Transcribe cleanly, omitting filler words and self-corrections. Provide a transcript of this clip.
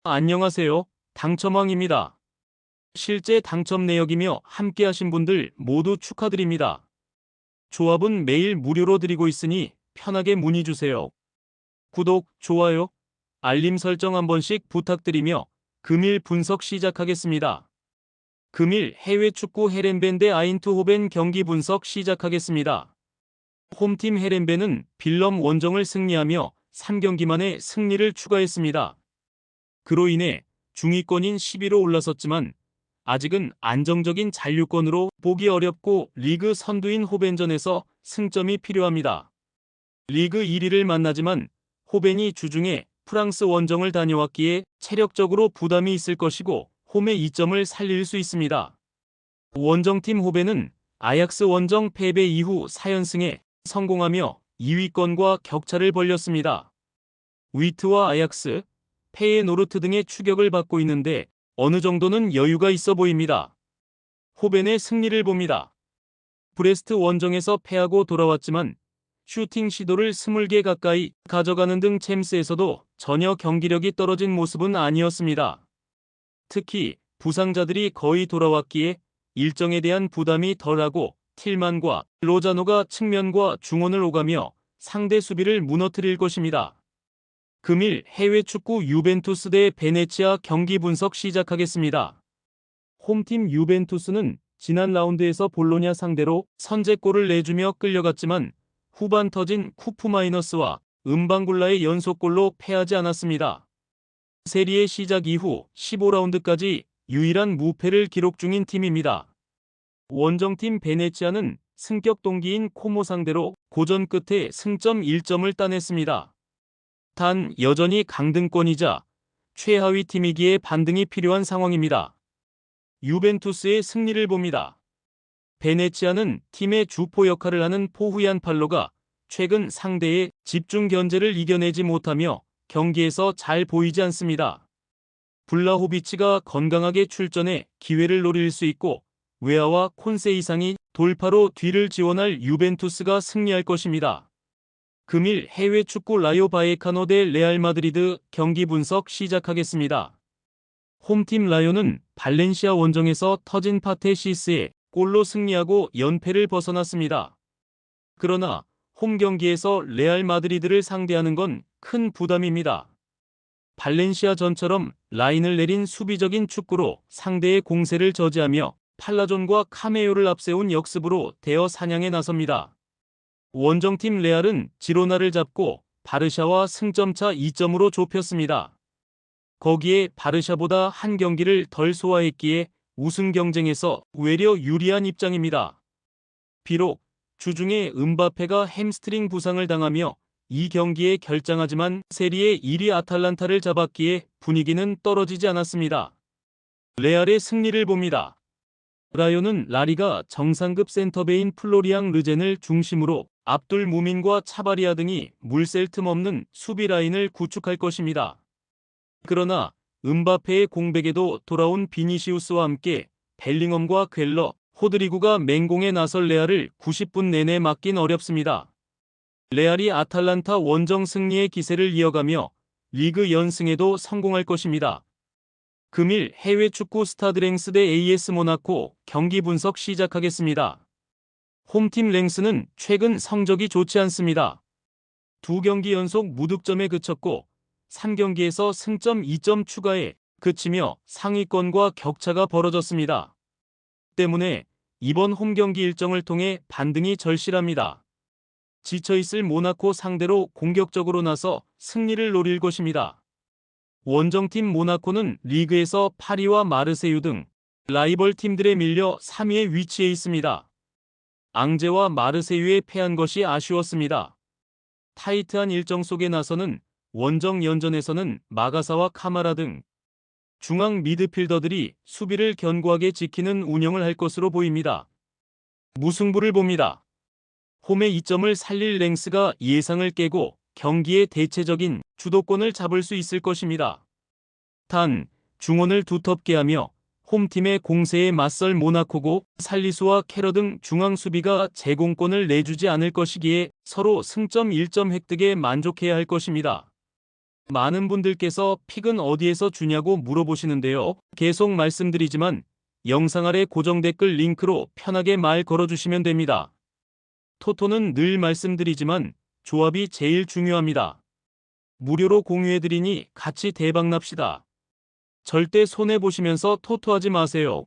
안녕하세요. 당첨왕입니다. 실제 당첨 내역이며 함께하신 분들 모두 축하드립니다. 조합은 매일 무료로 드리고 있으니 편하게 문의 주세요. 구독, 좋아요, 알림 설정 한 번씩 부탁드리며 금일 분석 시작하겠습니다. 금일 해외 축구 헤렌벤 대 아인트호벤 경기 분석 시작하겠습니다. 홈팀 헤렌벤은 빌럼 원정을 승리하며 3경기 만에 승리를 추가했습니다. 그로 인해 중위권인 10위로 올라섰지만 아직은 안정적인 잔류권으로 보기 어렵고 리그 선두인 호벤전에서 승점이 필요합니다. 리그 1위를 만나지만 호벤이 주중에 프랑스 원정을 다녀왔기에 체력적으로 부담이 있을 것이고 홈의 이점을 살릴 수 있습니다. 원정팀 호벤은 아약스 원정 패배 이후 4연승에 성공하며 2위권과 격차를 벌렸습니다. 위트와 아약스, 페예노르트 등의 추격을 받고 있는데 어느 정도는 여유가 있어 보입니다. 호벤의 승리를 봅니다. 브레스트 원정에서 패하고 돌아왔지만 슈팅 시도를 20개 가까이 가져가는 등 챔스에서도 전혀 경기력이 떨어진 모습은 아니었습니다. 특히 부상자들이 거의 돌아왔기에 일정에 대한 부담이 덜하고 틸만과 로자노가 측면과 중원을 오가며 상대 수비를 무너뜨릴 것입니다. 금일 해외 축구 유벤투스 대 베네치아 경기 분석 시작하겠습니다. 홈팀 유벤투스는 지난 라운드에서 볼로냐 상대로 선제골을 내주며 끌려갔지만 후반 터진 쿠프마이너스와 은방굴라의 연속골로 패하지 않았습니다. 세리에 시작 이후 15라운드까지 유일한 무패를 기록 중인 팀입니다. 원정팀 베네치아는 승격 동기인 코모 상대로 고전 끝에 승점 1점을 따냈습니다. 단 여전히 강등권이자 최하위 팀이기에 반등이 필요한 상황입니다. 유벤투스의 승리를 봅니다. 베네치아는 팀의 주포 역할을 하는 포후얀 팔로가 최근 상대의 집중 견제를 이겨내지 못하며 경기에서 잘 보이지 않습니다. 블라호비치가 건강하게 출전해 기회를 노릴 수 있고 웨아와 콘세 이상이 돌파로 뒤를 지원할 유벤투스가 승리할 것입니다. 금일 해외 축구 라요 바이에카노 대 레알 마드리드 경기 분석 시작하겠습니다. 홈팀 라요는 발렌시아 원정에서 터진 파테시스의 골로 승리하고 연패를 벗어났습니다. 그러나 홈 경기에서 레알 마드리드를 상대하는 건 큰 부담입니다. 발렌시아 전처럼 라인을 내린 수비적인 축구로 상대의 공세를 저지하며 팔라존과 카메요를 앞세운 역습으로 대어 사냥에 나섭니다. 원정팀 레알은 지로나를 잡고 바르샤와 승점차 2점으로 좁혔습니다. 거기에 바르샤보다 한 경기를 덜 소화했기에 우승 경쟁에서 외려 유리한 입장입니다. 비록 주중에 음바페가 햄스트링 부상을 당하며 이 경기에 결장하지만 세리에 1위 아탈란타를 잡았기에 분위기는 떨어지지 않았습니다. 레알의 승리를 봅니다. 라요는 라리가 정상급 센터베인 플로리앙 르젠을 중심으로 압둘 무민과 차바리아 등이 물샐 틈 없는 수비 라인을 구축할 것입니다. 그러나 음바페의 공백에도 돌아온 비니시우스와 함께 벨링엄과 궤러, 호드리구가 맹공에 나설 레알을 90분 내내 막긴 어렵습니다. 레알이 아탈란타 원정 승리의 기세를 이어가며 리그 연승에도 성공할 것입니다. 금일 해외 축구 스타드 랭스 대 AS 모나코 경기 분석 시작하겠습니다. 홈팀 랭스는 최근 성적이 좋지 않습니다. 2경기 연속 무득점에 그쳤고 3경기에서 승점 2점 추가에 그치며 상위권과 격차가 벌어졌습니다. 때문에 이번 홈 경기 일정을 통해 반등이 절실합니다. 지쳐있을 모나코 상대로 공격적으로 나서 승리를 노릴 것입니다. 원정팀 모나코는 리그에서 파리와 마르세유 등 라이벌 팀들에 밀려 3위에 위치해 있습니다. 앙제와 마르세유에 패한 것이 아쉬웠습니다. 타이트한 일정 속에 나서는 원정 연전에서는 마가사와 카마라 등 중앙 미드필더들이 수비를 견고하게 지키는 운영을 할 것으로 보입니다. 무승부를 봅니다. 홈의 이점을 살릴 랭스가 예상을 깨고 경기의 대체적인 주도권을 잡을 수 있을 것입니다. 단, 중원을 두텁게 하며 홈팀의 공세에 맞설 모나코고 살리수와 캐러 등 중앙 수비가 제공권을 내주지 않을 것이기에 서로 승점 1점 획득에 만족해야 할 것입니다. 많은 분들께서 픽은 어디에서 주냐고 물어보시는데요. 계속 말씀드리지만 영상 아래 고정 댓글 링크로 편하게 말 걸어주시면 됩니다. 토토는 늘 말씀드리지만 조합이 제일 중요합니다. 무료로 공유해드리니 같이 대박납시다. 절대 손해보시면서 토토하지 마세요.